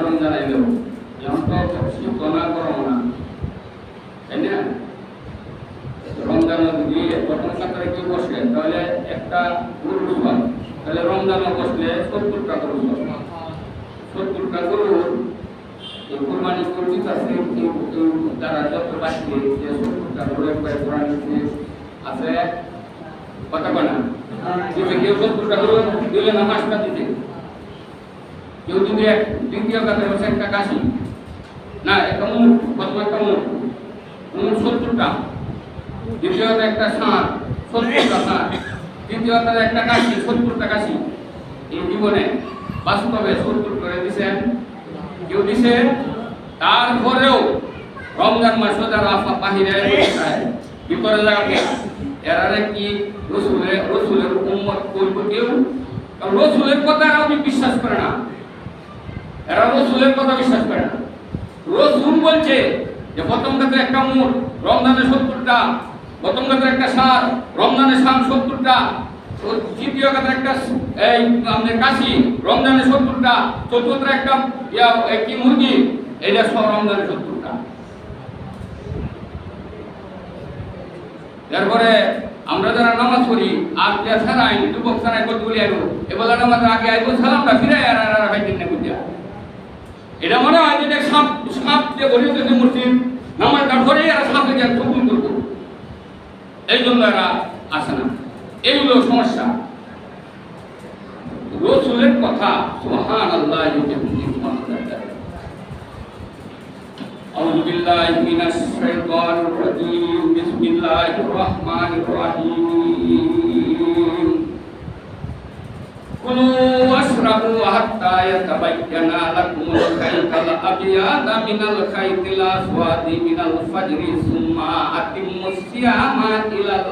রমজান আইলো এখন তো শীত না গরম না, তাই না? রমজান যদি প্রথম কাতারে কেউ বসে তাহলে একটা গরুর সব, তাহলে রমজানে বসলে 70টা গরু, 70টা গরুর কোরবানি করে দিতেছে। যারা যত বাঁচবে যে 70টা গরুর প্রায় কোরআন আছে কথা বলে না, কেউ 70টা গরু দিলে না 5টা দিতে, কেউ যদি দ্বিতীয় কাতারে বসে একটা কাশি না, একটা মুখ, প্রথম একটা মুখ 70টা, দ্বিতীয়ত একটা ষাঁড় 70টা ষাঁড়, তৃতীয়ত একটা কাশি 70টা কাশি। এই জীবনে বাস্তবে 70 করে দিছেন কেউ দিছে। তারপরেও রমজান মাসে যারা বাহিরে ভিতরে যাবে এরারে কি রসুলের উম্মত করবো কেউ? রসুলের কথা এরা বিশ্বাস করে না, এরা রসুলের কথা বিশ্বাস করে না। রসুল বলছে যে প্রথম ক্ষেত্রে একটা মুঠ, রমজানে 70টা, প্রথম ক্ষেত্রে একটা ষাঁড়, রমজানে 70টা, তৃতীয় ক্ষেত্রে একটা কাশি, রমজানে 70টা, চতুর্থ একটা কি মুরগি, এটা সব রমজানে 70টা। এরপরে আমরা যারা নামাজ পড়ি আর ছাড়াই যুবক ছাড়াই করতে বলি আইব, এবেলা নামাজ আগে আইব সালামটা ফিরে আর ভাইকেন না বুঝা, এটা মনে হয় যে সাপ সাপ দিয়ে বসে যদি মুসলিম নামাজটা ধরে এরা সাপে গিয়ে কবুল করবো, এই জন্য এরা আসে না। এইগুলো সমস্যা। রসুলের কথা সুবহানাল্লাহ। আউযু বিল্লাহি মিনাশ শাইতানির রাজীম। বিসমিল্লাহির রাহমানির রাহিম। কুলু ওয়াশরাবু হাত্তা ইয়াতাবায়্যানা লাকুমুল খাইতুল আবয়াদু মিনাল খাইতিল আসওয়াদি মিনাল ফাজরি সুম্মা আতিম্মুস সিয়ামা ইলাল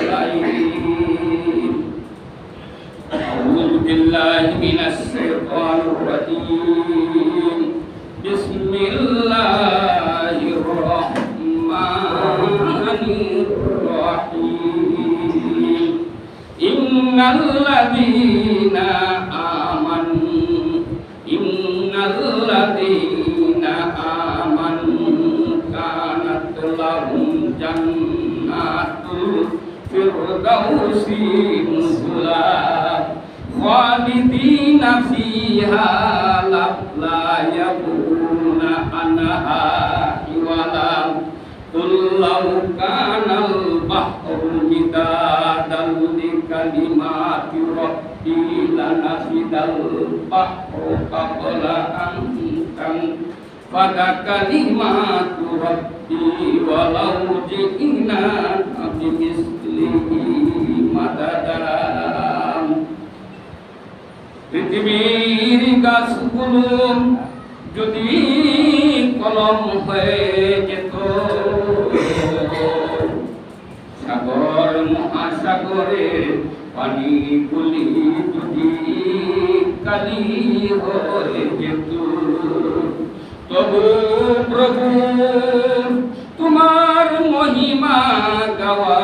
লাইল। আউযু বিল্লাহি মিনাশ শাইতানির রাজীম। বিসমিল্লাহির রাহমানির রাহিম। ইন্নাল্লাযীনা আমানু কানাত লাহুম জান্নাতুল ফিরদাউসি নুজুলা খালিদিনা ফিহা লা ইয়াবুনা আনহা হিওয়ালা। কুল লাউ কানাল বাহরু মিদাদাল লিকালিমাতি রাব্বি লানাফিদাল বাহরু ক্বাবলা আন তানফাদা কালিমাতু রাব্বি ওয়ালাউ জি'না বিমিসলিহি মাদাদা। পৃথিবীর গাছগুলো যদি কলম হয়ে যেত, সাগর মহাসাগরের পানিগুলি যদি কালি হয়ে যেত, তবু প্রভু তোমার মহিমা গাওয়া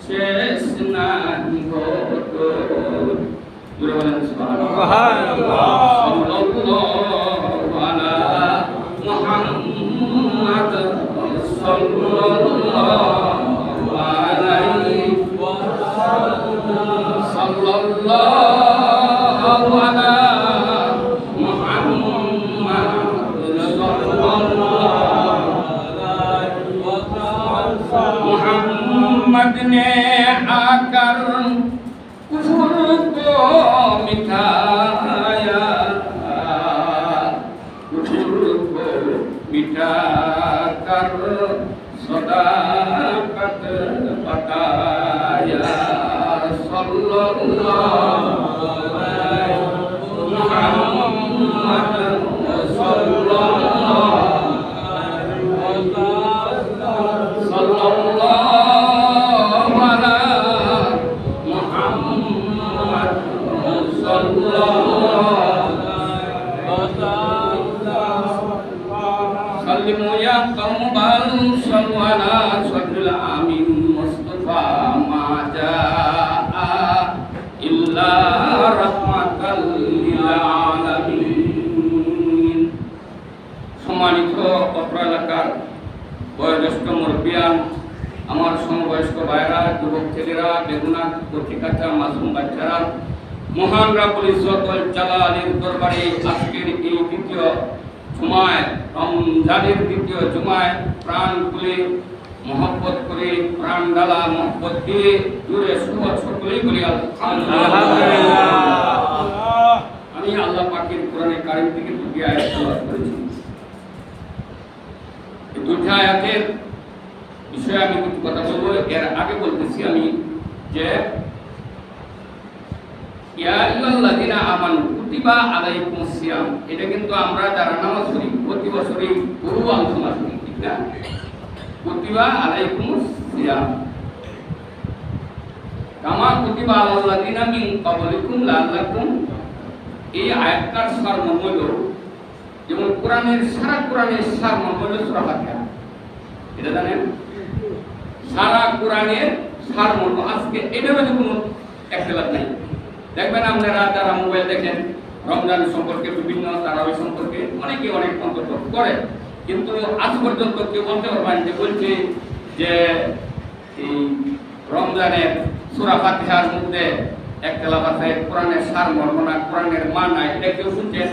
শেষ নাহি হতো। সুবহানাল্লাহ। সাল্লাল্লাহু আলা মুহাম্মাদ সাল্লাল্লাহু আলাইহি ওয়াসাল্লাম। সাল্লাল্লাহু আলা মুহাম্মাদ সাল্লাল্লাহু আলাইহি ওয়াসাল্লাম। মুহাম্মদ ने आकर कुफर को मिटाया, कुफर को मिटाकर सदाकत बताया। सल्लल्लाहु अलैहि मुहम्मद सल्लल्लाहु अलैहि वसल्लम। सल्लल्लाहु अला मुहम्मद सल्लल्लाहु अलैहि वसल्लम। सल्लिमु या कौम बल सल्लु अला सद्रिल आमीन मुस्तफा मा जाआ इल्ला रहमतल लिल आलमीन। মুরব্বিয়ান, আমার সমবয়স্ক ভাইয়েরা, যুবক ছেলেরা, বেগুনা পত্রিকাটা, মাসুম বাচ্চারা, মহান রাব্বুল ইজ্জতুল জালালের দরবারে আজকের এই দ্বিতীয় জুমায়, রমজানের দ্বিতীয় জুমায় প্রাণ খুলে মহব্বত করে, প্রাণ ডালা মহব্বত দিয়ে জুড়ে সকলেই বলি আলহামদুলিল্লাহ। আমি আল্লাহ পাকের কোরআনে কারীম থেকে দুটি আয়াত তেলাওয়াত করেছি। এই দুটি আয়াতের বিষয়ে আমি কিছু কথা বলবো। এর আগে বলতেছি আমি যে ইয়া আইয়ুহাল্লাযীনা আমানু কুতিবা আলাইকুমুস সিয়াম, এটা কিন্তু আমরা যারা নামাজ পড়ি প্রতি বছরই বহু আলোচনা করি, ঠিক না? কুতিবা আলাইকুমুস সিয়াম কামা কুতিবা আলাল্লাযীনা মিন ক্বাবলিকুম লাআল্লাকুম। এই আয়াতটার সারমর্ম হলো, যেমন কোরআনের সারমর্ম হলো সূরা ফাতিহা, এটা জানেন? সারা কোরআনের সারমর্ম আজকে এটার মধ্যে কোনো একতলাপ নাই। দেখবেন আপনারা যারা মোবাইল দেখেন, রমজান সম্পর্কে বিভিন্ন তারাবি সম্পর্কে অনেকে অনেক মন্তব্য করে, কিন্তু আজ পর্যন্ত কেউ বলতে পারবেন যে বলছে যে এই রমজানের সূরা ফাতিহার মধ্যে একতলাপ আছে, কোরআনের সারমর্ম না, কোরআনের মা নাই, এটা কেউ শুনছেন?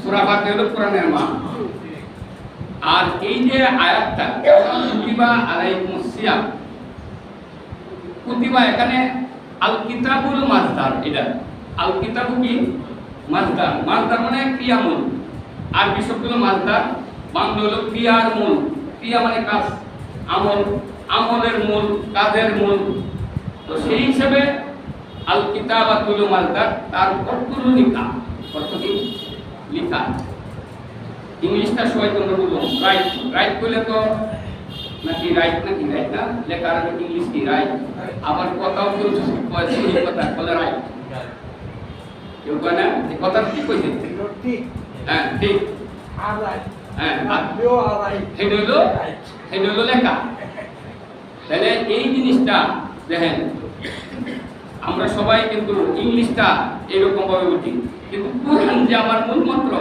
সূরা ফাতিহা হলো কোরআনের মা। আর এই যে আয়াতটা কুতিবা আলাইকুমুস সিয়াম, কুতিবা এখানে আল কিতাবুল মাসদার, এটা আল কিতাবু কি মাসদার, মাসদার মানে ক্রিয়ামূল, আরবি শব্দ হলো মাসদার, বাংলা হলো ক্রিয়ার মূল। ক্রিয়া মানে কাজ, আমল, আমলের মূল, কাজের মূল। তো সেই হিসেবে আল কিতাবাতুল মাসদার, তার অর্থ হলো লেখা। অর্থ কি? লেখা। ইংলিশটা সবাই তোমরা বুঝো, রাইট। রাইট করলে তো নাকি রাইট নাকি রাইট না, লেখার ইংলিশ কি রাইট। আবার কথাও কেউ সেই কথা বলে রাইট, কেউ কয় না এই কথা ঠিক কইছে, হ্যাঁ ঠিক, হ্যাঁ সেটা হলো লেখা। তাহলে এই জিনিসটা দেখেন, আমরা সবাই কিন্তু ইংলিশটা এরকম ভাবে বুঝি, কিন্তু কোরআন যে আমার মূল মন্ত্র,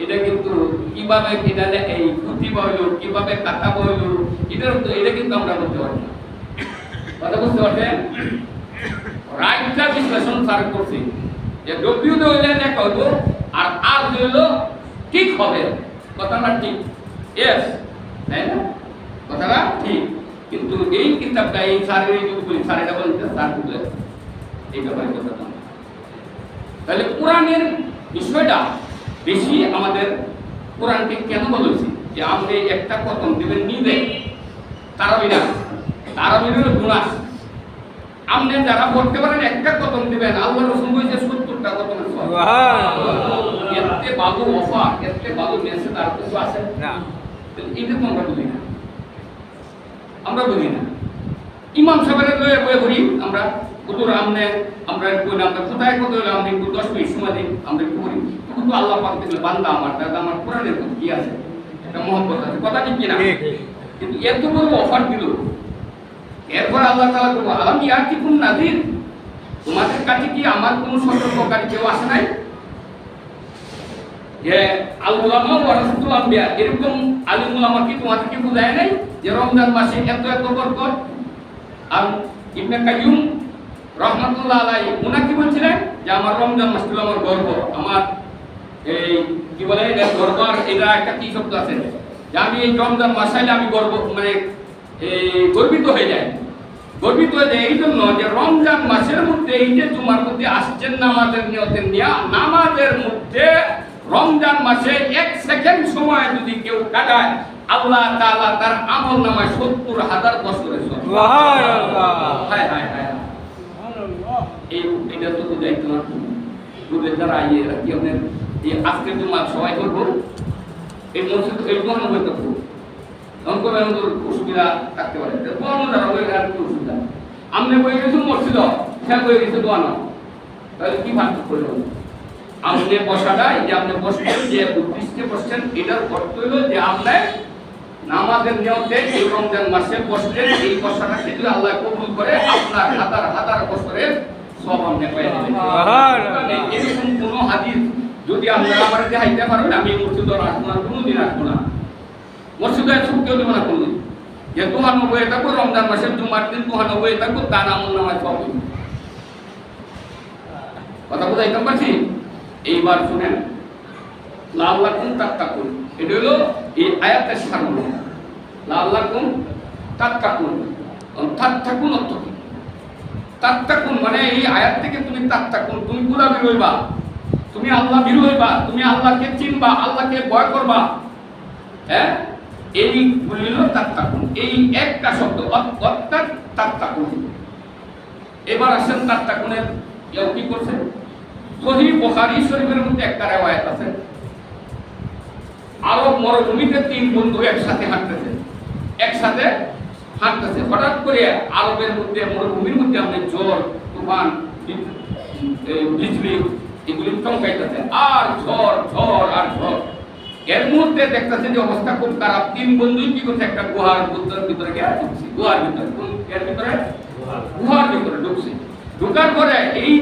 এটা কিন্তু কিভাবে এটা এই কুতিবা হইলো, কিভাবে কাতাবা হইলো, এটা কিন্তু আমরা বলতে পারি না। কথা বুঝতে পারছেন? রাইটটা বিশ্লেষণ স্যার করছি যে ডব্লিউ হইলে লেখা হইলো, আর আর হইলো ঠিক হবে, কথাটা ঠিক, ইয়েস, তাই না? কথাটা ঠিক। কিন্তু এই কিতাবটা এই স্যারের এই যদি বলি, স্যার এটা বলতে স্যার বুঝলে এই ব্যাপারে কথা না। তাহলে কোরআনের বিষয়টা বেশি আমাদের কোরআনকে কেন বলেছি যে আপনি একটা কদম দিবেন নিজে, তারাবিনা তারাবিনের গুনাহ আপনি যারা পড়তে পারেন একটা কদম দিবেন, আল্লাহ রাসূল বলেছে 70টা কদমের সওয়াব। সুবহানাল্লাহ। এতে বাবু ওফা, এতে বাবু মেসেজ আর কিছু আছে না। এটা তো আমরা বুঝি না, আমরা বুঝি না। ইমাম সাহেবের লয়ে বই পড়ি আমরা, হুজুর আমনে আমরা কই না, আমরা কোথায় কত হলো আমরা একটু 10 মিনিট সময় দিই, আমরা একটু করি। কিন্তু আল্লাহ পাক দেখলে বান্দা আমার, দাদা আমার কোরআনের প্রতি কি আছে, একটা মহব্বত আছে, কথা ঠিক কি না? কিন্তু এত বড় অফার দিল, এরপর আল্লাহ তাআলা বলল আলাম ইয়াতিকুম নাযির, তোমাদের কাছে কি আমার কোনো সতর্ককারী কেউ আসে নাই? যে আল উলামা ওয়ারাসাতুল আম্বিয়া, এরকম আলিম উলামা কি তোমাদেরকে বুঝায় নাই যে রমজান মাসে এত এত বরকত? আর ইবনে কাইয়ুম রাহমাতুল্লাহ আলাইহি উনি কি বলছিলেন যে আমার রমজান মাস হলো আমার গর্ব, আমার এই কি বলে এটা গর্ব, আর এটা একটা কি শব্দ আছে যে আমি এই রমজান মাস আইলে আমি গর্ব মানে এই গর্বিত হয়ে যাই, গর্বিত হয়ে যায় এই জন্য যে রমজান মাসের মধ্যে এই যে জুমার মধ্যে আসছেন নামাজের নিয়তের নিয়া, নামাজের মধ্যে রমজান মাসে 1 সেকেন্ড সময় যদি কেউ কাটায়, আল্লাহ তাআলা তার আমলনামায় 70,000 বছরের সওয়াব। সুবহানাল্লাহ। হায় হায় হায়, এই এটা তো বুঝাইতো না। বুঝে যারা আইয়ে কি আপনার এই আজকের জুমা সবাই করব, এই মসজিদ এই দোকান বই করব, অঙ্ক আমাদের অসুবিধা থাকতে পারে, বড় যারা ওই আর কি অসুবিধা, আমনে বই গেছো মসজিদ, সে বই গেছে দোকান, তাহলে কি ভাগ করলো? আপনি বসাটা এই যে আপনি বসছেন, যে উদ্দেশ্যে বসছেন, এটার অর্থ হলো যে আপনি নামাজের নিয়তে এই রমজান মাসে বসলেন, এই বসাটা যদি আল্লাহ কবুল করে আপনার হাজার হাজার বছরের সওয়াব আপনি পেয়ে যাবেন। সুবহানাল্লাহ। এরকম কোনো হাদিস যদি আপনারা আমার দেখাইতে পারবেন, আমি মসজিদে আসবো না, কোনোদিন আসবো না। মসজিদে ছুটকেও দেবো না কোনো যে দোহানো বয়ে থাকবো রমজান মাসের জুমার দিন দোহানো বয়ে থাকবো তার আমল নামায় পাবো। কথা বোঝাইতে পারছি? এইবার শুনেন, লাআল্লাকুম তাত্তাকুন, এটা হলো এই আয়াতের সারমর্ম। লাআল্লাকুম তাত্তাকুন, তাত্তাকুন অর্থ কি? তাত্তাকুন মানে এই আয়াত থেকে তুমি তাত্তাকুন, তুমি গুনাহ হইবা, তুমি আল্লাহ ভীরু হইবা, তুমি আল্লাহকে চিনবা, আল্লাহকে ভয় করবা। হ্যাঁ, এই বলিল তাত্তাকুন, এই একটা শব্দ অর্থাৎ তাত্তাকুন। এবার আসেন তাত্তাকুনের কি করছে? সহিহ বুখারী শরীফের মধ্যে একটা riwayat আছে, আরব মরুভূমিতে তিন বন্ধু একসাথে হাঁটতেছে, হঠাৎ করে আরবের মধ্যে মরুভূমির মধ্যে আমাদের ঝড় তুফান বিজলি এগুলি চমকাইতেছে, আর ঝড় আর ঝড়। এর মধ্যে দেখতেছে যে অবস্থা খুব খারাপ। তিন বন্ধুই কি করছে? একটা গুহার ভিতরে ঢুকছে, গুহার ভিতরে ঢুকছে। ঢুকার পরে এই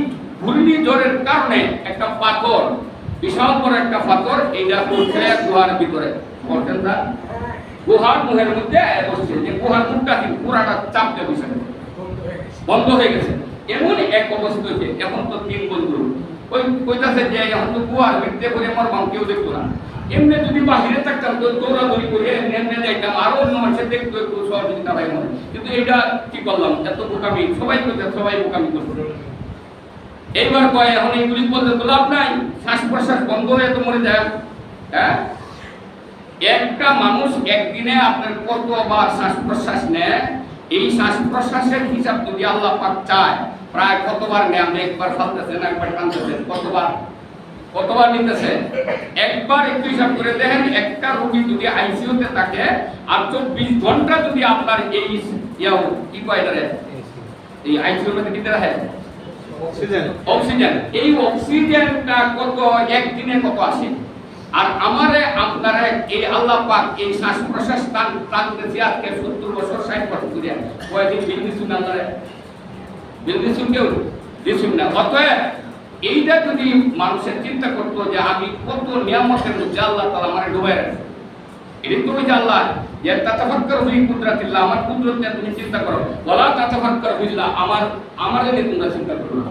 ঘূর্ণিঝড়ের কারণে একটা পাথর, বিশাল বড় একটা পাথর, এইটা পড়ছে গুহার ভিতরে। গুহার মুখের মধ্যে বসছে, যে গুহার মুখটা পুরাটা চাপ দিয়ে বসে বন্ধ হয়ে গেছে। এমন এক অবস্থা হয়েছে, এখন তো তিন বন্ধু ওই কইতাছে যে এখন তো গুহার ভিতরে করে মরবাম, কেউ দেখতো না। এমনি যদি বাহিরে থাকতাম তো দৌড়াদৌড়ি করে নেমে যাইতাম, আরো অন্য মানুষের দেখতো, একটু সহযোগিতা পাই মনে। কিন্তু এটা কি করলাম? এত বোকামি, সবাই বোকামি করতো। এইবার কয় এখন এইগুলি বলতে তো লাভ নাই, শ্বাস প্রশ্বাস বন্ধ হয়ে তো মরে যায়। হ্যাঁ, একটা মানুষ একদিনে আপনার কতবার শ্বাস প্রশ্বাস নেয়, এই শ্বাস প্রশ্বাসের হিসাব যদি আল্লাহ পাক চায়, প্রায় কতবার নেয়? আপনি একবার ফালতেছেন, একবার টানতেছেন, কতবার নিতেছে? একবার একটু হিসাব করে দেখেন, একটা রোগী যদি আইসিইউতে থাকে আর 24 ঘন্টা যদি আপনার এই কি কয় এটা, এই আইসিইউর মধ্যে দিতে রাখে অক্সিজেন, এই অক্সিজেনটা কত একদিনে কত আসে? আর আমারে আপনারা এই আল্লাহ পাক এই শ্বাস প্রশ্বাস টানতেছি আজকে 70 বছর 60 বছর ধরে, কয়দিন বিল দিছুন আল্লাহরে? বিল দিছুন কেউ? দিছুন না। অতএব এইটা যদি মানুষের চিন্তা করতো যে আমি কত নিয়ামতের মধ্যে আল্লাহ তাআলা আমারে ডুবাই রাখছে, এটা তুমি যে আল্লাহ যে তাতাফাক্কারু ফি কুদরাতিল্লাহ, আমার কুদরত নিয়ে তুমি চিন্তা করো, ওয়ালা তাতাফাক্কারু ফিল্লাহ, আমার নিয়ে তোমরা চিন্তা করো না।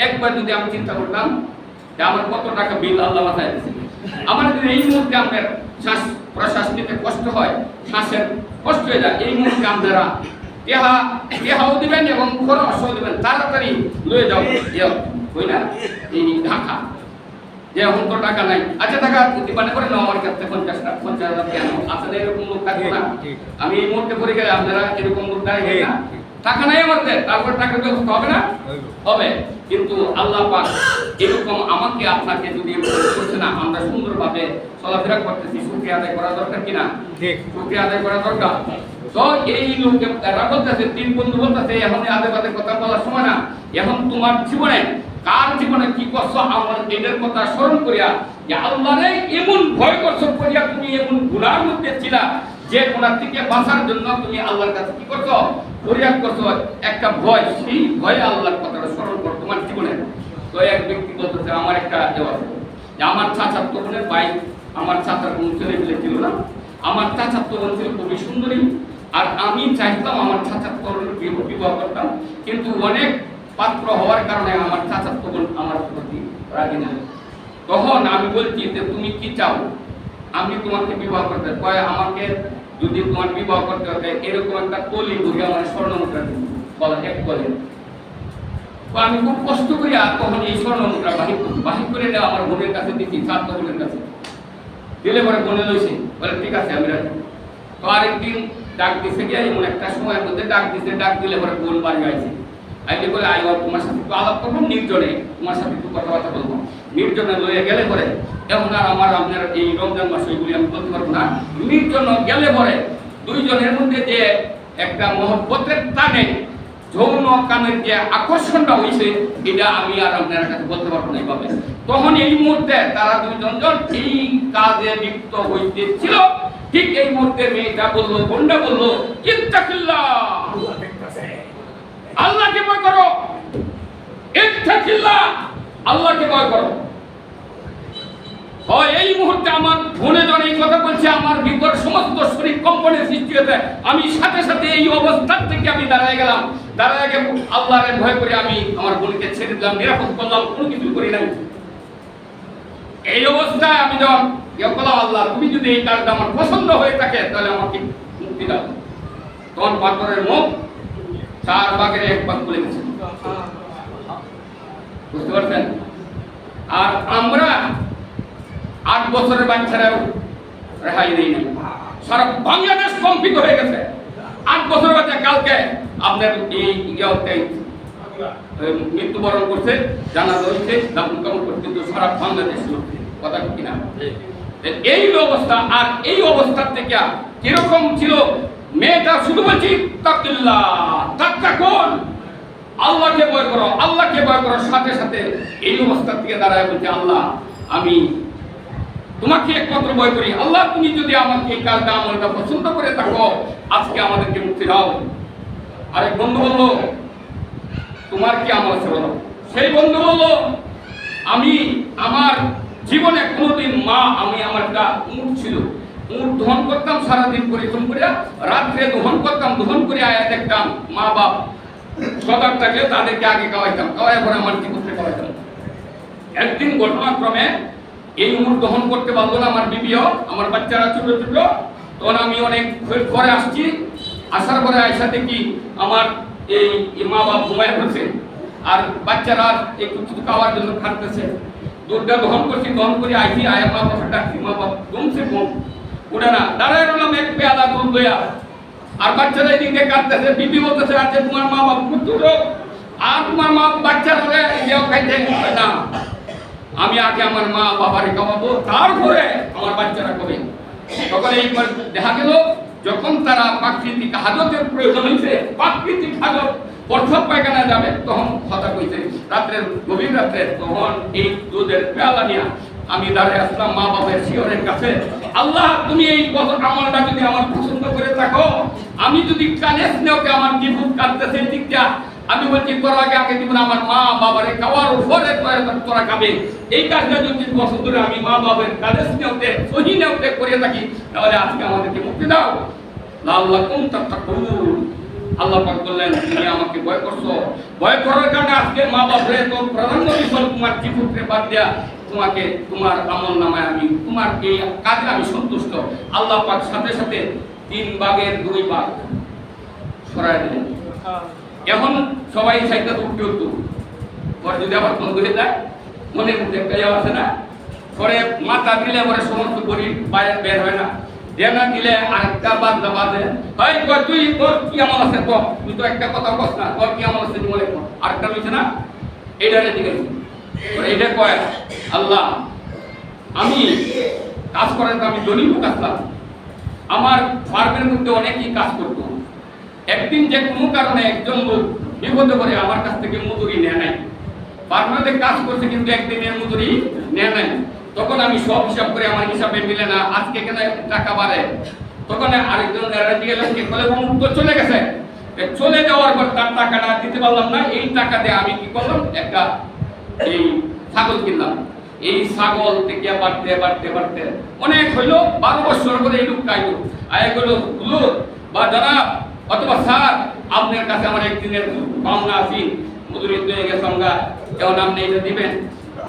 একবার যদি আমি চিন্তা করতাম যে আমার কত টাকা বিল আল্লাহ মাথায় দিয়েছে, আমার যদি এই মুহূর্তে আমাদের শ্বাস প্রশ্বাস নিতে কষ্ট হয়, শ্বাসের কষ্ট হয়ে যায়, এই মুহূর্তে আপনারা টেহাও দিবেন এবং পরামর্শ দিবেন, তাড়াতাড়ি লয়ে যাও ওই না এই ঢাকা, যে এখন তো টাকা নাই, আচ্ছা টাকা দিবানে করে নাও আমার কাছে 50,000 কেন? আপনাদের এরকম লোক থাকবে না? আমি এই মুহূর্তে করে গেলে আপনারা এরকম লোক দাঁড়িয়ে না, টাকা নাই আমাদের, তারপর টাকার ব্যবস্থা হবে না? হবে। কিন্তু আল্লাহ পাক এরকম আমাকে আপনাকে যদি করছে না, আমরা সুন্দরভাবে চলাফেরা করতেছি, শুকরিয়া আদায় করা দরকার কিনা? শুকরিয়া আদায় করা দরকার। তো এই লোকে তারা বলতেছে, তিন বন্ধু বলতেছে, এখন আদে বাদে কথা বলার সময় না, এখন তোমার জীবনে কার জীবনে কি করছো আমার এদের কথা স্মরণ করিয়া, যে আল্লাহরে এমন ভয় করছো করিয়া তুমি এমন গুনার মধ্যে ছিলা, যে গুনাহ থেকে বাঁচার জন্য তুমি আল্লাহর কাছে কি করছো? ফরিয়াদ করছো, একটা ভয়, সেই ভয়ে আল্লাহর কথাটা স্মরণ করো তোমার জীবনে। তো এক ব্যক্তি বলতেছে, আমার একটা দেওয়া যে আমার চাচাতো বোনের ভাই, আমার চাচার কোন ছেলে পেলে ছিল না, আমার চাচাতো বোন ছিল খুবই সুন্দরী, আর আমি চাইতাম আমার চাচাতো বোনের বিবাহ করতাম, কিন্তু অনেক পাত্র হওয়ার কারণে আমার চাচাতো বোন আমার প্রতি রাজি না। তখন আমি বলছি যে তুমি কি চাও আমি তোমাকে বিবাহ করতে? কয় আমাকে যদি তোমার বিবাহ করতে হবে এরকম একটা তলি ঘুরে আমার স্বর্ণ মুদ্রা দিন, বলা এক বলে। আমি খুব কষ্ট করি, আর তখন এই স্বর্ণ মুদ্রা বাহির করে নেওয়া আমার বোনের কাছে দিচ্ছি, চাচাতো বোনের কাছে দিলে পরে বোনে লইছে, বলে ঠিক আছে আমি রাজি। তো আরেকদিন ডাক দিছে গিয়ে এমন একটা সময়ের মধ্যে ডাক দিছে, ডাক দিলে পরে বোন বাড়ি আইছে, আইলে বলে আই তোমার সাথে একটু আলাপ করবো নির্জনে, তোমার সাথে একটু কথাবার্তা বলবো। নির্জনে লইয়া গেলে পরে এখন আর আপনার এই রমজান মাস এগুলি আমি বলতে পারবো না, নির্জন গেলে পরে দুইজনের মধ্যে যে একটা মহব্বতের টানে যৌন কামের যে আকর্ষণটা হয়েছে, এটা আমি আর আপনার কাছে বলতে পারবো না এইভাবে। তখন এই মুহূর্তে তারা দুইজন এই কাজে লিপ্ত হইতেছিল, ঠিক এই মুহূর্তে মেয়েটা বললো, বোনটা বললো, ইত্তাকিল্লাহ, আল্লাহকে ভয় করো, ইত্তাকিল্লাহ, আল্লাহকে ভয় করো। হয় এই মুহূর্তে আমার মনে জন এই কথা বলছে, আমার ভিতর সমস্ত শরীর কম্পনের সৃষ্টি হয়েছে, আমি সাথে সাথে এই অবস্থান থেকে আমি দাঁড়ায় গেলাম, দাঁড়ায় গিয়ে আল্লাহর ভয় করে আমি আমার বোনকে ছেড়ে দিলাম, নিরাপদ করলাম, কোনো কিছু করি নাই। এই অবস্থায় আমি যখন বললাম আল্লাহ তুমি যদি এই কাজটা আমার পছন্দ হয়ে থাকে তাহলে আমাকে মুক্তি দাও, তখন পাথরের মুখ 4 ভাগের 1 ভাগ খুলে গেছে, বুঝতে পারছেন? আর আমরা 8 বছরের বাচ্চারাও রেহাই দেই না, সারা বাংলাদেশ কম্পিত হয়ে গেছে। 8 বছরের বাচ্চা কালকে আপনার এই মৃত্যুবরণ করছে, জানাজা হয়েছে, দাফন কাফন করছে, কিন্তু সারা বাংলাদেশ কথা কিনা এই অবস্থা। আর এই অবস্থার থেকে কিরকম ছিল মেয়েটা, শুধু বলছি তাকিল্লাহ, তাত্তাকুন, আল্লাহকে ভয় করো, আল্লাহকে ভয় করো। সাথে সাথে এই অবস্থা থেকে দাঁড়ায় বলছে আল্লাহ আমি তোমাকে একমাত্র ভয় করি, আল্লাহ তুমি যদি আমাকে এই কাজটা আমলটা পছন্দ করে থাকো আজকে আমাদেরকে মুক্তি দাও। আরেক বন্ধু বললো তোমার কি আমল আছে বলো? সেই বন্ধু বললো আমি আমার জীবনে কোনোদিন আমি আমার একটা উট ছিল, উট দহন করতাম সারাদিন পরিশ্রম করে, রাত্রে দহন করতাম, দহন করে আয়া দেখতাম মা বাপ সজাগ থাকলে তাদেরকে আগে খাওয়াইতাম, খাওয়াই পরে আমার কি করতে খাওয়াইতাম। একদিন ঘটনাক্রমে এই উট দহন করতে পারলো না আমার বিবিও, আমার বাচ্চারা ছোট ছোট, তখন আমি অনেক পরে আসছি, আসার পরে আয়সা দেখি আমার এই মা বাপ ঘুমায় পড়ছে আর বাচ্চারা একটু কিছু খাওয়ার জন্য খাটতেছে। দুধটা দহন করছি, দহন করে আইসি, আয়া মা বাপ ডাকছি, মা বাপ ঘুমছে, ঘুম উঠে না, দাঁড়ায় রইলাম এক পেয়ালা দুধ লইয়া, আর বাচ্চারা এদিকে কাঁদতেছে, বিবি বলতেছে আছে তোমার মা বাপ পুত্র আর তোমার মা বাচ্চারা খাইতে না, আমি আগে আমার মা বাবারে খাওয়াবো তারপরে আমার বাচ্চারা খাবে। তখন এইবার দেখা গেল যখন তারা প্রাকৃতিক হাজতের প্রয়োজন হয়েছে, প্রাকৃতিক হাজত প্রথম পায়খানা যাবে, তখন কথা কইছে রাত্রের গভীর রাত্রে, তখন এই দুধের পেয়ালা নিয়ে আমি দাঁড়িয়ে আসলাম মা বাবার শিয়রের কাছে, আল্লাহ তুমি এই আমলটা যদি আমার পছন্দ করে থাকো, আমি যদি কানে স্নেহকে আমার জীবন কাটতেছে দিকটা, আমি বলছি তোর আগে দিব না, আমার মা বাবারে খাওয়ার উপরে তোরা খাবে, এই কাজটা যদি পছন্দ করে আমি মা বাবার কানে স্নেহতে সহি নেওতে করে থাকি, তাহলে আজকে আমাদেরকে মুক্তি দাও। লাল্লাকুম তাত্তাকুন, আল্লাহ পাক বললেন তুমি আমাকে ভয় করছো, ভয় করার কারণে আজকে মা বাপরে তোর প্রাধান্য বিষয় তোমার জীবনকে বাদ দেয়া তোমাকে তোমার আমল নামায় আমি তোমার এই কাজে আমি সন্তুষ্ট। আল্লাহ পাক সাথে সাথে 3 ভাগের 2 ভাগ সরাই দিলেন। এখন সবাই সাইডটা উঠতে উঠতো, পরে যদি আবার ফোন করে দেয় মনের মধ্যে একটা যাওয়া আছে না, পরে মাথা দিলে পরে সমস্ত গরিব বাইরে বের হয় না, দেনা দিলে আরেকটা বাদ বাজে, ভাই তুই তোর কি আমল আছে তো, তুই তো একটা কথা বস না, তোর কি আমল আছে বলে আরেকটা রয়েছে না, এইটারে দিকে এটা কয় আল্লাহ আমি কাজ করেন, আমি দৈনিক আসলাম, আমার ফার্মের মধ্যে অনেকেই কাজ করতো, একদিন যে কোনো কারণে একজন লোক বিপদে পড়ে আমার কাছ থেকে মজুরি নেয় নাই, ফার্মেতে কাজ করছে কিন্তু একদিনের মজুরি নেয় নাই, তখন আমি সব হিসাব করে আমার হিসাবে মিলে না, আজকে কেন টাকা বাড়ে, তখন আরেকজন চলে গেছে, চলে যাওয়ার পর তার টাকাটা দিতে পারলাম না, এই টাকা দিয়ে আমি কি করলাম একটা এই ছাগল কিনলাম, এই ছাগল থেকে বাড়তে বাড়তে বাড়তে অনেক হইলো, 12 বছর করে এই লোক কাইলো আয়গুলো বা যারা অথবা স্যার আপনার কাছে আমার একদিনের পাওনা আছি, মজুরি হয়ে গেছে আমরা, এখন আপনি এটা দিবেন।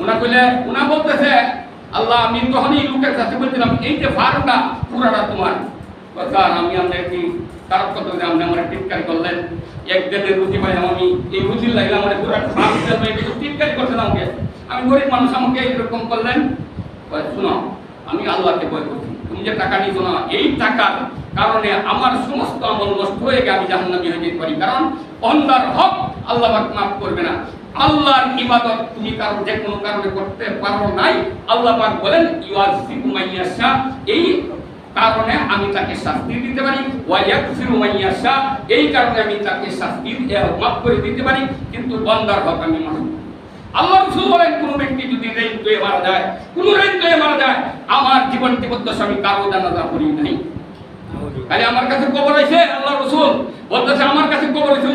ওনা কইলে ওনা বলতেছে আল্লাহ আমি তখনই লোকের কাছে বলছিলাম এই যে ফার্মটা পুরাটা তোমার, স্যার আমি আপনার কি খারাপ কথা বলে আপনি আমার টিটকারি করলেন, একদিনের রুটি পাই আমি এই রুটির লাগলে আমার পুরো ফার্ম টিটকারি করছেন আমাকে, আমি গরিব মানুষ আমাকে এইরকম করলেন। শোনো আমি আল্লাহকে ভয় করছি, তুমি যে টাকা নিয়েছো না, এই টাকার কারণে আমার সমস্ত আমল নষ্ট হয়ে গিয়ে আমি জাহান্নামী হয়ে যেতে পারি, কারণ অন্যার হক আল্লাহ পাক মাফ করবে না। আল্লাহর ইবাদত তুমি কারণ যে কোনো কারণে করতে পারো নাই, আল্লাহ পাক বলেন ইউআযিবু মাইয়াশা, এই কারণে আমি তাকে শাস্তি দিতে পারি, ওয়া ইয়াগফিরু মাইয়াশা, এই কারণে আমি তাকে শাস্তি মাফ করে দিতে পারি, কিন্তু বান্দার হক আমি মাফ। আল্লাহ রাসূল বলেন কোন ব্যক্তি যদি ঋণ দিয়ে মারা যায়, কোন ঋণ দিয়ে মারা যায়, আমার জীবন জীবদ্দশা আমি কারো জানাজা করি নাই, খালি আমার কাছে খবর হয়েছে আল্লাহ রসুল বলতেছে আমার কাছে খবর হয়েছে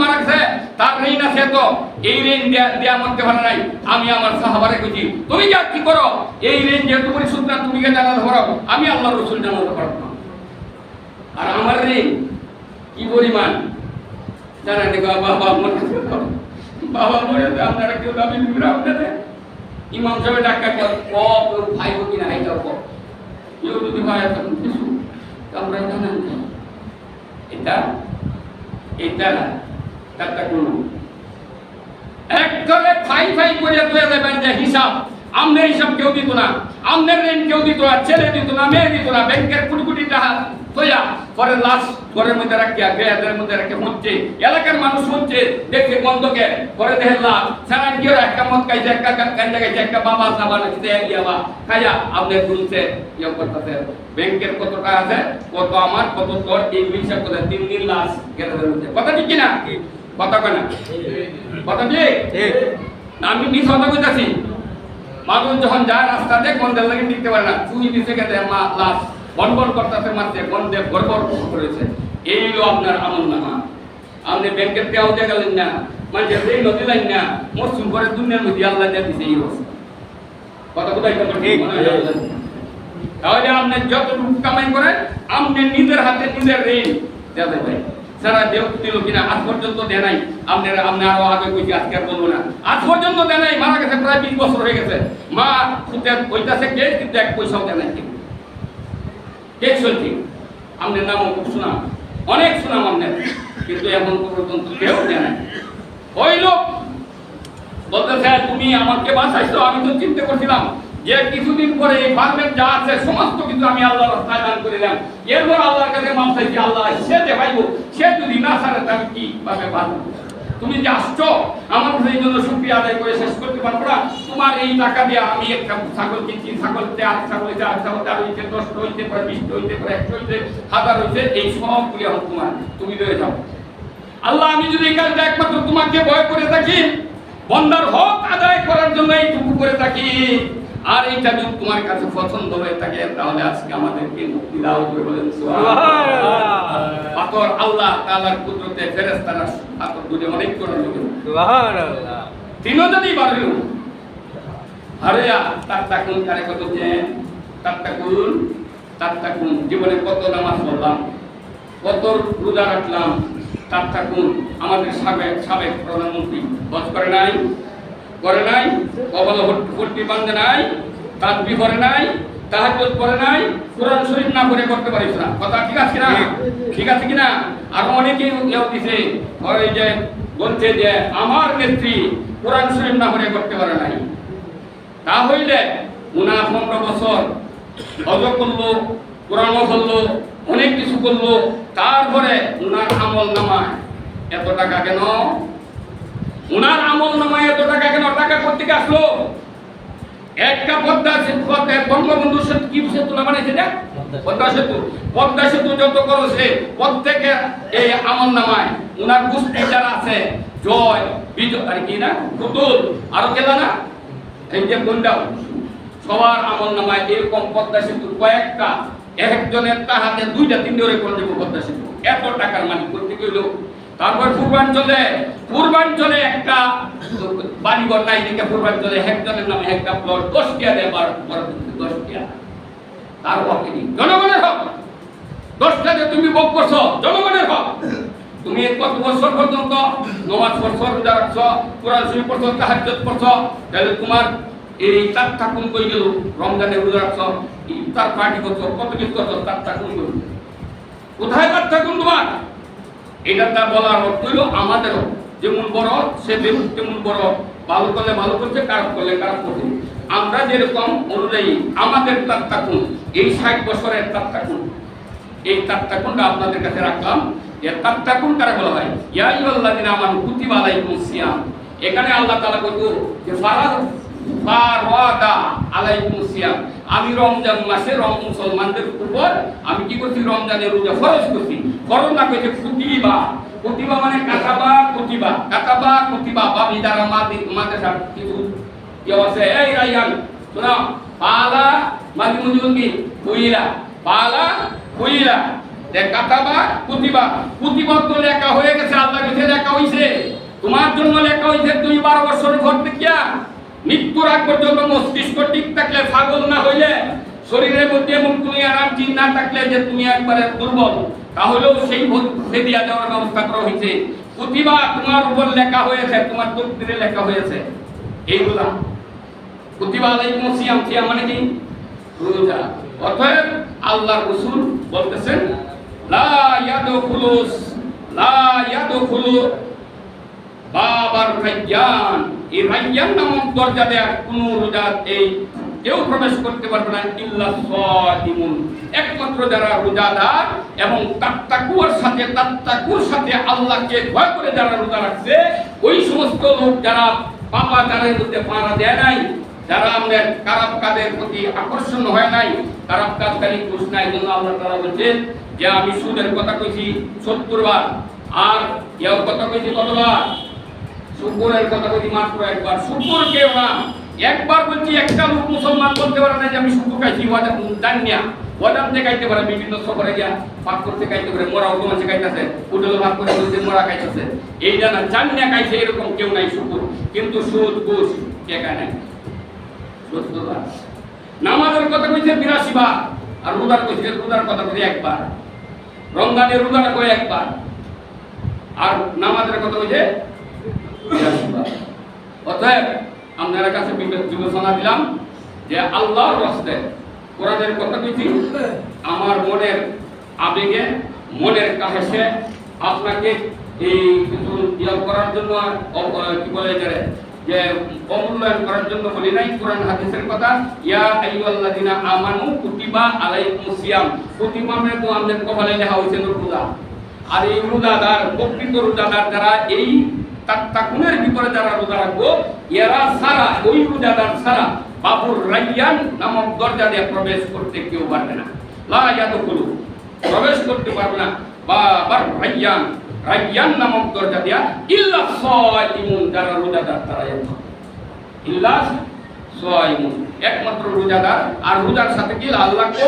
মারা গেছে, তার ঋণ আছে, তো এই ঋণ দেয়া মানতে পারে নাই। আমি আমার সাহাবারে কইছি তুমি যা কি করো, এই ঋণ যেহেতু পরিশোধ না তুমি কে জানাতে পারো, আমি আল্লাহ রসুল জানাতে পারবো না। আর আমার ঋণ কি পরিমাণ জানেন? বাবা আমার কাছে বাবা মরে আপনারা কেউ দাবি দিবেন আপনারা ইমাম সাহেব ডাক্তার ভাই কিনা এইটাও কেউ যদি ভাই তখন কিছু আমরা জানেন এটা এটা ডাক্তার করুন একবারে ফাই ফাই করে তুলে দেবেন যে হিসাব আমনের হিসাব কেউ দিত না, আমনের ঋণ কেউ দিত না, ছেলে দিত না, মেয়ে দিত না, ব্যাংকের কোটি কোটি টাকা তোয়া পরে লাশ ঘরের মধ্যে রাখিয়া গ্যাসের মধ্যে রাখে হচ্ছে, এলাকার মানুষ হচ্ছে দেখে গন্ধকে পরে দেখে লাভ সারান কি একটা মদ খাইছে, একটা গাঞ্জা খাইছে, একটা বাবা সাবান গিয়াবা খাইয়া আপনার গুনছে ইয়ে করতেছে ব্যাংকের কত টাকা আছে, কত আমার, কত তোর, এই হিসাব করে 3 দিন লাশ গ্যাসের মধ্যে। কথা ঠিক কিনা? কথা কেনা কথা ঠিক? আমি নিজ কথা কইতাছি। মানুষ যখন যায় রাস্তাতে গন্ধের লাগে নিতে পারে না, চুই দিছে গেছে মা লাশ বনবন করতেছে, মারছে গন্ধে গড়বড় করেছে। এই হলো আপনার আমল নামা। আপনি ব্যাংকের পেয়াও দিয়ে গেলেন না, মানে এই নদী লাইন না, মরসুম করে দুনিয়ার মধ্যে আল্লাহ দিয়ে দিছে এই অবস্থা। কথা কোথায় ঠিক? তাহলে আপনি যতটুকু কামাই করেন আপনি নিজের হাতে নিজের ঋণ দেওয়া যাবে। সারা দেহ দিল কিনা আজ পর্যন্ত দেয় নাই। আপনারা আরো আগে কইছি, আজকে আর বলবো না। আজ পর্যন্ত দেয় নাই, মারা গেছে প্রায় 20 বছর হয়ে গেছে। মা খুঁজে কইতাছে কে, কিন্তু এক পয়সাও দেয় নাই। কে চলছি আপনার নামও খুব সুনাম, অনেক সুনাম আপনার, কিন্তু এখন পর্যন্ত কেউ দেয় নাই। ওই লোক বলতেছে তুমি আমাকে বাঁচাইছো, আমি তো চিন্তা করছিলাম যে কিছুদিন পরে এই ফার্মের যা আছে সমস্ত কিছু আমি আল্লাহর রাস্তায় দান করে দিলাম। এরপর আল্লাহর কাছে মাপ চাইছি, আল্লাহ সে দেখাইবো, সে যদি না ছাড়ে তাহলে কি ভাবে বাঁচবো? তুমি যে আসছো আমার সেই জন্য শুকরিয়া আদায় করে শেষ করতে পারবো না। তোমার এই টাকা দিয়ে আমি একটা ছাগল কিনছি, ছাগলতে আর ছাগলতে আর ছাগলতে আর হইতে 10 হইতে পারে, 20 হইতে পারে, 100 হইতে 1000 হইতে, এই সবগুলি এখন তোমার, তুমি রয়ে যাও। আল্লাহ আমি যদি এই কাজটা একমাত্র তোমাকে ভয় করে থাকি, বন্দার হক আদায় করার জন্য এইটুকু করে থাকি, আর এইটা যদি তোমার কাছে পছন্দ হয়ে থাকে, তাহলে আজকে আমাদেরকে মুক্তি দাও করে বলেন সুবহানাল্লাহ। পাথর আল্লাহ তাআলার কুদরতে ফেরেশতারা পাথর দুটো অনেক করে সুবহানাল্লাহ। তিনও যদি বাড়লো আরেয়া তাত্তাকুন কারে কত যে তাত্তাকুন জীবনে কত নামাজ পড়লাম, কত রোজা রাখলাম, তাত্তাকুন আমাদের সাবেক প্রধানমন্ত্রী হজ করে নাই, করে নাই, কবলে ভর্তি বান্ধে নাই, তাসবিহ করে নাই, তাহাজ্জুদ করে নাই, কোরআন শরীফ না পড়ে করতে পারিস না। কথা ঠিক আছে কিনা? ঠিক আছে কিনা? আর অনেকেই ইয়ে দিছে, ওই যে বলছে যে আমার নেত্রী কোরআন শরীফ না পড়ে করতে পারে নাই। তা হইলে উনার 15 বছর হজ করলো, কোরআনও করলো, অনেক কিছু করলো, তারপরে উনার আমল নামায় এত টাকা কেন? উনার আমল নামায় এত টাকা কেন? টাকা কোথেকে আসলো? একটা পদ্মা সেতু, বঙ্গবন্ধু সেতু কি সেতু না বানাইছে না? পদ্মা সেতু যত করেছে প্রত্যেকের এই আমল নামায় উনার গোষ্ঠী যারা আছে, জয়, বিজয় আর কি না, পুতুল, আরো গেলা না, এই যে বন্ডাও, সবার আমল নামায় এরকম পদ্মা সেতু কয়েকটা, একজনের হাতে 2টা 3টে করে করে দেবো পদ্মা সেতু। এত টাকার মালিক করতে গেল। তারপর পূর্বাঞ্চলে একটা বাড়িঘর নাই, দেখে পূর্বাঞ্চলে একজনের নামে একটা প্লট 10 টাকা দেয়, 10 টাকা। তার হক কি? জনগণের হক। 10 টাকা তুমি ভোগ করছো, জনগণের হক। তুমি কত বছর পর্যন্ত নামাজ পড়ছো, রোজা রাখছো, কোরআন শরীফ পড়ছো, তাহাজ্জুদ পড়ছো, তাহলে তোমার এই তাত্তাকুন কই গেল? রমজানে রোজা রাখছো, ইফতার পার্টি করছো, কত কিছু করছো, তাত্তাকুন গেল কোথায়? তাত্তাকুন তোমার এটা তা বলার অর্থ হলো আমাদেরও যেমন বড় সে তেমন বড়, ভালো করলে ভালো করছে, খারাপ করলে খারাপ করছে। আমরা যেরকম অনুযায়ী আমাদের তাত্তাকুন, এই 60 বছরের তাত্তাকুন, এই তাত্তাকুনটা আপনাদের কাছে রাখলাম। এর তাত্তাকুন কারা বলা হয়? ইয়া আইয়ুহাল্লাযিনা আমানু কুতিবা আলাইকুমুস সিয়াম। এখানে আল্লাহ তাআলা কইতো যে ফারাদা আলাইকুমুস সিয়াম, আমি রমজান মাসে মুসলমানদের উপর আমি কি করছি? রমজানের রোজা ফরজ করছি। ফরজ না কইছে কুতিবা। কুতিবা মানে কাতাবা কুতিবা বাবি দ্বারা মাদের সাথে কিছু কি আছে? এই রাইয়ান শোনা, পালা মাদি মুজুল কি হুইলা, পালা হুইলা যে কাতাবা কুতিবা, কুতিবা তো লেখা হয়ে গেছে, আল্লাহর কাছে লেখা হইছে, তোমার জন্য লেখা হইছে। তুই 12 বছর ঘর থেকে মৃত্যুর আগ পর্যন্ত মস্তিষ্ক ঠিক থাকলে, পাগল না হইলে, শরীরের মধ্যে এবং তুমি আরাম চিন না থাকলে যে তুমি একবারে দুর্বল, তাহলেও সেই ফেদিয়া দেওয়ার ব্যবস্থা করা হয়েছে। কুতিবা তোমার উপর লেখা হয়েছে, তোমার তকদিরে লেখা হয়েছে। এইগুলা কুতিবা আলাইকুমুস সিয়াম, সিয়াম মানে কি? রোজা। অতএব আল্লাহর রাসূল বলতেছেন লা ইয়াদখুলু বাবার রায়্যান, এই রায়্যান নামক দরজা দেয়া কোন রোজা এই কেউ প্রবেশ করতে পারবে না ইল্লা সাইমুন, একমাত্র যারা রোজাদার এবং তাকওয়ার সাথে আল্লাহকে ভয় করে যারা রোজা রাখছে, ওই সমস্ত লোক যারা পাপাচারের মধ্যে পাড়া দেয় নাই, যারা আমাদের খারাপ কাজের প্রতি আকর্ষণ হয় নাই, খারাপ কাজকারী খুশ নাই। জন্য আল্লাহ তাআলা বলেন যে আমি সুদের কথা কইছি 70 বার, আর ইয়ার কথা কইছি কতবার? শুকরের কথা কইছি মাত্র একবার। শুকর কেউ না, একবার বলছি। একটা লোক মুসলমান বলতে পারে না যে আমি শুকর খাইছি, জানিয়া ওয়াদাম থেকে খাইতে পারে, বিভিন্ন সফরে গিয়া পাক করতে খাইতে পারে, মোরা ওগুলো খাইতেছে, উঠলো ভাগ করে বলতে মোরা খাইতেছে, এই জানা জানিয়া খাইছে, এরকম কেউ নাই শুকর। কিন্তু সুদ ঘুষ কে খায় নাই? নামাজের কথা কইছে 82 বার, আর রোজার কইছে, রোজার কথা কইছে একবার। রমজানের রোজাটা কই একবার, আর নামাজের কথা কইছে 82 বার। অতএব আপনাদের কাছে বিবেচনা দিলাম যে আল্লাহর রাস্তে কোরআনের কথা কইছি, আমার মনের আবেগে, মনের কাহেসে আপনাকে এই কিছু ইয়া করার জন্য কি বলে যে অমূল্যায়ন করার জন্য বলি নাই। কোরআন হাদিসের কথা, ইয়া আইয়ুহাল্লাযিনা আমানু কুতিবা আলাইকুমুস সিয়াম, কুতিবা মানে তো আমাদের কপালে লেখা হইছে রোজা। আর এই রোজাদার, প্রকৃত রোজাদার যারা এই তাকওয়ার ভিতরে যারা রোজা রাখবো, এরা সারা, ওই রোজাদার সারা বাবুর রায়্যান নামক দরজা দিয়ে প্রবেশ করতে কেউ পারবে না। লা ইয়াদখুলু, প্রবেশ করতে পারবে না বাবার রায়্যান, রায়্যান নামক দরজা দিয়া ইল্লা সাইমুন, যারা রোজাদার তারা ইল্লা সাইমুন, একমাত্র রোজাদার। আর রোজার সাথে কি আল্লাহকে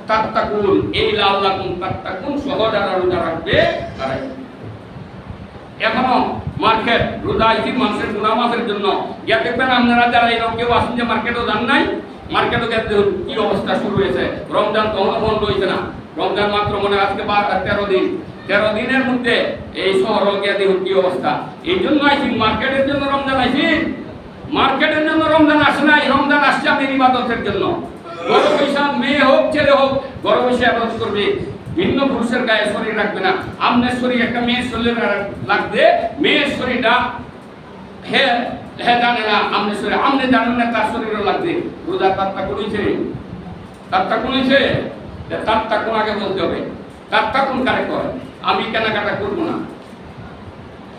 তাত্তাকুন, এই আল্লাহকুম তাত্তাকুন সহ যারা রোজা রাখবে তারাই। এখনো মার্কেট রোজা ইতি মানুষের গুনাহ মাফের জন্য গিয়া দেখবেন আপনারা যারা এই কেউ আসুন যে মার্কেটও যান নাই, মার্কেটও গেছে কি অবস্থা শুরু হয়েছে। রমজান তখনও বন্ধ হয়েছে না, রমজান মাত্র মনে আজকে 13 দিন, 13 দিনের মধ্যে এই শহর গিয়া দেখুন কি অবস্থা। এই জন্য আইসি মার্কেটের জন্য রমজান আইসি, মার্কেটের জন্য রমজান আসে নাই, রমজান আসছে আপনার ইবাদতের জন্য। গরু পয়সা মেয়ে হোক ছেলে হোক, গরু পয়সা ইবাদত করবে, ভিন্ন পুরুষের গায়ে শরীর রাখবে না। আপনার শরীর একটা মেয়ের শরীর লাগবে, মেয়ের শরীরটা হে হে জানে না, আপনার শরীর আপনি জানেন না, তার শরীরও লাগবে। রোজা তাত্তা করেছে, তাত্তা করেছে, তাত্তা কোন আগে বলতে হবে, তাত্তা কোন কারে করে। আমি কেনাকাটা করবো না,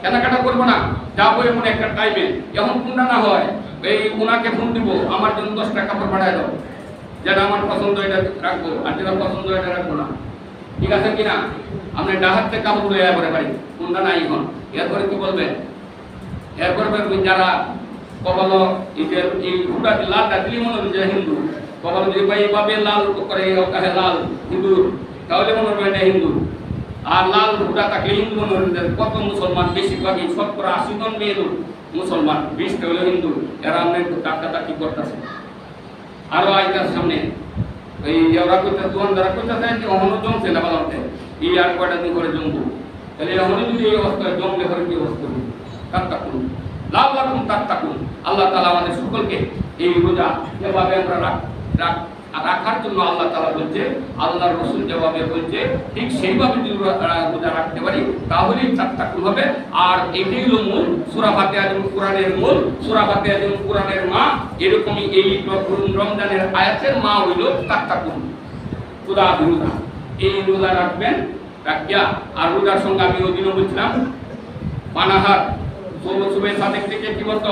কেনাকাটা করবো না, যাবো এমন একটা টাইমে, এখন কোনটা না হয় এই ওনাকে ফোন দিব, আমার জন্য 10টা কাপড় পাঠায় দাও, যেটা আমার পছন্দ এটা রাখবো, আর যেটা পছন্দ এটা রাখবো না, ঠিক আছে কিনা? আপনি ডাহাত থেকে কাপড় লইয়া পরে বাড়ি, কোনটা নাই এখন। এরপরে কি বলবেন? এরপরে বলবেন যারা কপাল এই হুটা লালটা দিলি মনে হবে যে হিন্দু, কপাল যদি এইভাবে লাল করে লাল হিন্দু, তাহলে মনে হবে এটা হিন্দু। আর লাল হুটা থাকলে হিন্দু মনে হবে। কত মুসলমান, বেশিরভাগই 80 জন মেয়ে মুসলমান, 20টা হলো হিন্দু। এরা আমরা একটু টাকা করতেছে। আরো আইতার সামনে এই ওরা কইতে দোকানদারা কইতেছে যে অহনো জমছে না বালাতে, এই আর কয়টা দিন করে জমবো, তাহলে অহনো যদি এই অবস্থায় জমলে করে কি অবস্থা হবে? তাত্তাকুন, লাল্লাকুম তাত্তাকুন। আল্লাহ তাআলা আমাদের সকলকে এই রোজা যেভাবে আমরা রাখার জন্য আল্লাহ তাআলা বলছে, আল্লাহর রাসূল যেভাবে বলছে ঠিক সেইভাবে যদি রোজা রাখতে পারি তাহলেই তাত্তাকুন হবে। আর এটাই হলো মূল। সূরা ফাতিহা যেমন কোরআনের মূল, সূরা ফাতিহা যেমন কোরআনের মা, এরকমই এই রমজানের আয়াতের মা হইল তাত্তাকুন, খোদা বিরোধা। এই রোজা রাখবেন, রাখিয়া আর রোজার সঙ্গে আমি ওই দিনও বলছিলাম পানাহার, সুবে সাদেক থেকে কি বলতো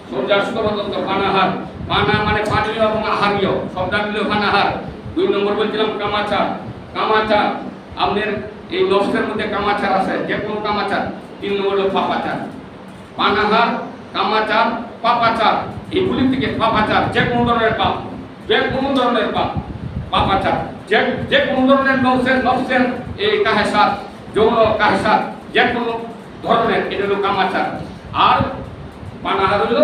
সূর্যাস্ত পর্যন্ত পানাহার। পানা মানে পানীয় এবং আহারীয়, শব্দটা মিলে পানাহার। 2 নম্বর বলছিলাম কামাচার। কামাচার আপনার এই লফসের মধ্যে কামাচার আছে, যে কোনো কামাচার। 3 নম্বর হলো পাপাচার। পানাহার, কামাচার, পাপাচার, এইগুলি থেকে পাপাচার যে কোনো ধরনের পাপ, যে কোনো ধরনের পাপ। পাপাচার, যে কোনো ধরনের নফসের এই কাহেসাত, যৌন কাহেসাত, যে কোনো ধরনের এটা হলো কামাচার। আর পানাহার হলো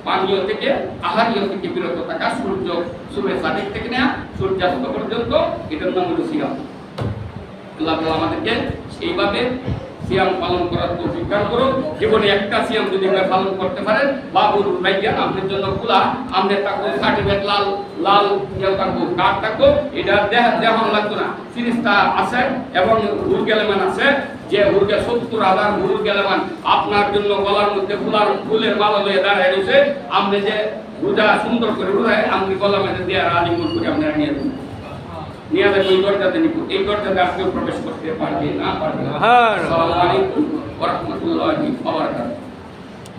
পানীয় থেকে আহারীয় থেকে বিরত থাকা, সূর্য সাদিক থেকে নেওয়া সূর্যাস্ত পর্যন্ত, এটার নাম হলো সিয়াম। আল্লাহ তাআলা আমাদেরকে এইভাবে সিয়াম পালন করার তৌফিক দান করুন। জীবনে একটা সিয়াম যদি আমরা পালন করতে পারেন, বাবুর ভাইয়া আপনার জন্য খোলা, আমাদের তাকে সার্টিফিকেট লাল কেউ থাকবো কার্ড থাকবো, এটা দেওয়া লাগতো না। সিরিজটা আছে এবং হুর গেলেমান আছে, যে হুরকে 70,000 হুর গেলেমান আপনার জন্য গলার মধ্যে ফুলের মালা লয়ে দাঁড়ায় রয়েছে। আপনি যে রোজা সুন্দর করে রোজায় আপনি গলার মধ্যে দিয়ে আলিঙ্গন করে আপনারা নিয়ে যাবেন, নিয়ে যাবেন এই দরজাতে নিব, এই দরজাতে আপনি প্রবেশ করতে পারবে না পারবে। আসসালামু আলাইকুম ওয়া রাহমাতুল্লাহি ওয়া বারাকাতুহু।